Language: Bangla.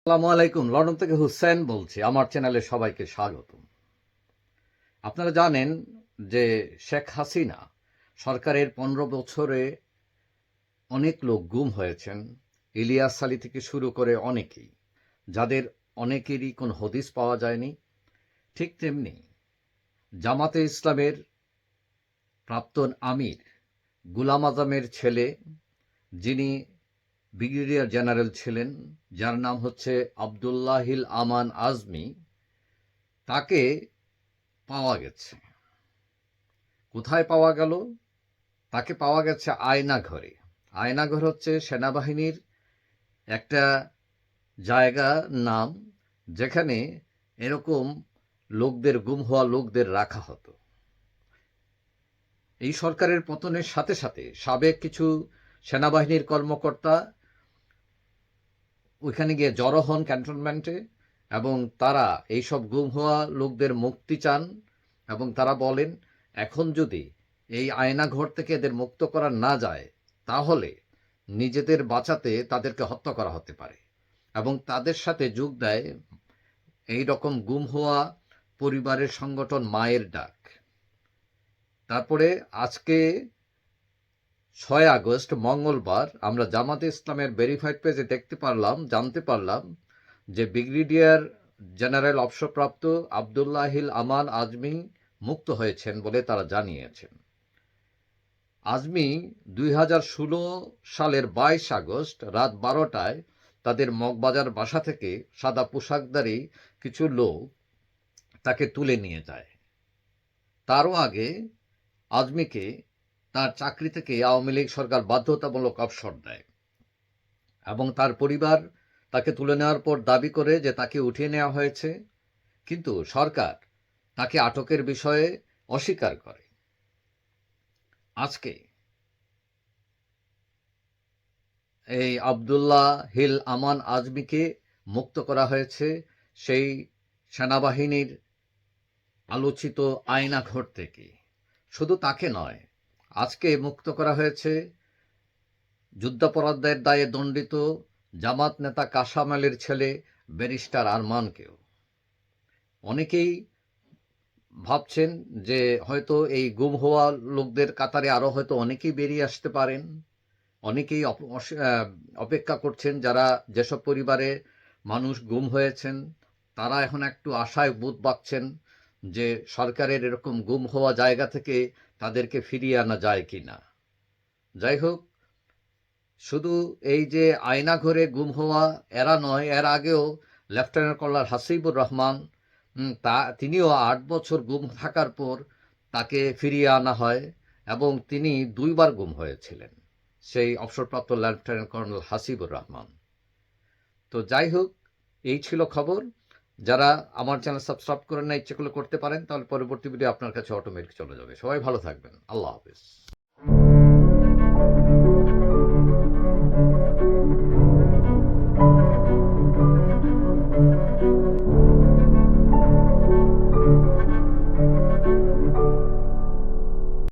আসসালামু আলাইকুম। লন্ডন থেকে হুসেন বলছি। আমার চ্যানেলে সবাইকে স্বাগতম। আপনারা জানেন যে শেখ হাসিনা সরকারের ১৫ বছরে অনেক লোক গুম হয়েছেন। ইলিয়াস আলী থেকে শুরু করে অনেকেই, যাদের অনেকেরই কোনো হদিস পাওয়া যায়নি। ঠিক তেমনি জামাতে ইসলামের প্রাক্তন আমির গুলাম আজমের ছেলে, যিনি ব্রিগেডিয়ার জেনারেল ছিলেন, যার নাম হচ্ছে আবদুল্লাহিল আমান আজমি, তাকে পাওয়া গেছে। কোথায় পাওয়া গেল? তাকে পাওয়া গেছে আয়নাঘরে। আয়নাঘর হচ্ছে সেনাবাহিনীর একটা জায়গা নাম, যেখানে এরকম লোকদের, গুম হওয়া লোকদের রাখা হতো। এই সরকারের পতনের সাথে সাথে সাবেক কিছু সেনাবাহিনীর কর্মকর্তা ওইখানে গিয়ে জড়ো হন ক্যান্টনমেন্টে, এবং তারা এইসব গুম হওয়া লোকদের মুক্তি চান। এবং তারা বলেন, এখন যদি এই আয়নাঘর থেকে এদের মুক্ত করা না যায়, তাহলে নিজেদের বাঁচাতে তাদেরকে হত্যা করা হতে পারে। এবং তাদের সাথে যোগ দেয় এই রকম গুম হওয়া পরিবারের সংগঠন মায়ের ডাক। তারপরে আজকে ৬ আগস্ট মঙ্গলবার আমরা জামাতে ইসলামের ভেরিফাইড পেজে জানতে পারলাম যে ব্রিগেডিয়ার জেনারেল অবসরপ্রাপ্ত আবদুল্লাহিল আমান আজমি মুক্ত হয়েছেন বলে তারা জানিয়েছেন। আজমি ২০১৬ সালের ২২ আগস্ট রাত ১২টায় তাদের মগবাজার বাসা থেকে সাদা পোশাকধারী কিছু লোক তাকে তুলে নিয়ে যায়। তারও আগে আজমিকে তার চাকরি থেকে আওয়ামী লীগ সরকার বাধ্যতামূলক অবসর দেয়, এবং তার পরিবার তাকে তুলে নেওয়ার পর দাবি করে যে তাকে উঠিয়ে নেওয়া হয়েছে, কিন্তু সরকার তাকে আটকের বিষয়ে অস্বীকার করে। আজকে এই আবদুল্লাহ হিল আমান আজমিকে মুক্ত করা হয়েছে সেই সেনাবাহিনীর আলোচিত আয়নাঘর থেকে। শুধু তাকে নয়, আজকে মুক্ত করা হয়েছে যুদ্ধাপরাধের দায়ে দণ্ডিত জামাত নেতা কাশাম আলীর ছেলে ব্যারিস্টার আরমানকেও। অনেকেই ভাবছেন যে হয়তো এই গুম হওয়া লোকদের কাতারে আরও হয়তো অনেকেই বেরিয়ে আসতে পারেন। অনেকেই অপেক্ষা করছেন, যারা যেসব পরিবারে মানুষ গুম হয়েছেন তারা এখন একটু আশায় বুধ বাঁধছেন যে সরকারের এরকম গুম হওয়া জায়গা থেকে তাদেরকে ফিরিয়ে আনা যায় কি না। যাই হোক, শুধু এই যে আয়নাঘরে গুম হওয়া এরা নয়, এর আগেও লেফটেন্যান্ট কর্নেল হাসিবুর রহমান, তিনিও ৮ বছর গুম থাকার পর তাকে ফিরিয়ে আনা হয়, এবং তিনি ২ বার গুম হয়েছিলেন, সেই অবসরপ্রাপ্ত লেফটেন্যান্ট কর্নেল হাসিবুর রহমান। তো যাই হোক, এই ছিল খবর। যারা আমার চ্যানেল সাবস্ক্রাইব করেন না, ইচ্ছে করলে করতে পারেন, তাহলে পরবর্তী ভিডিও আপনার কাছে অটোমেটিক চলে যাবে। সবাই ভালো থাকবেন। আল্লাহ হাফেজ।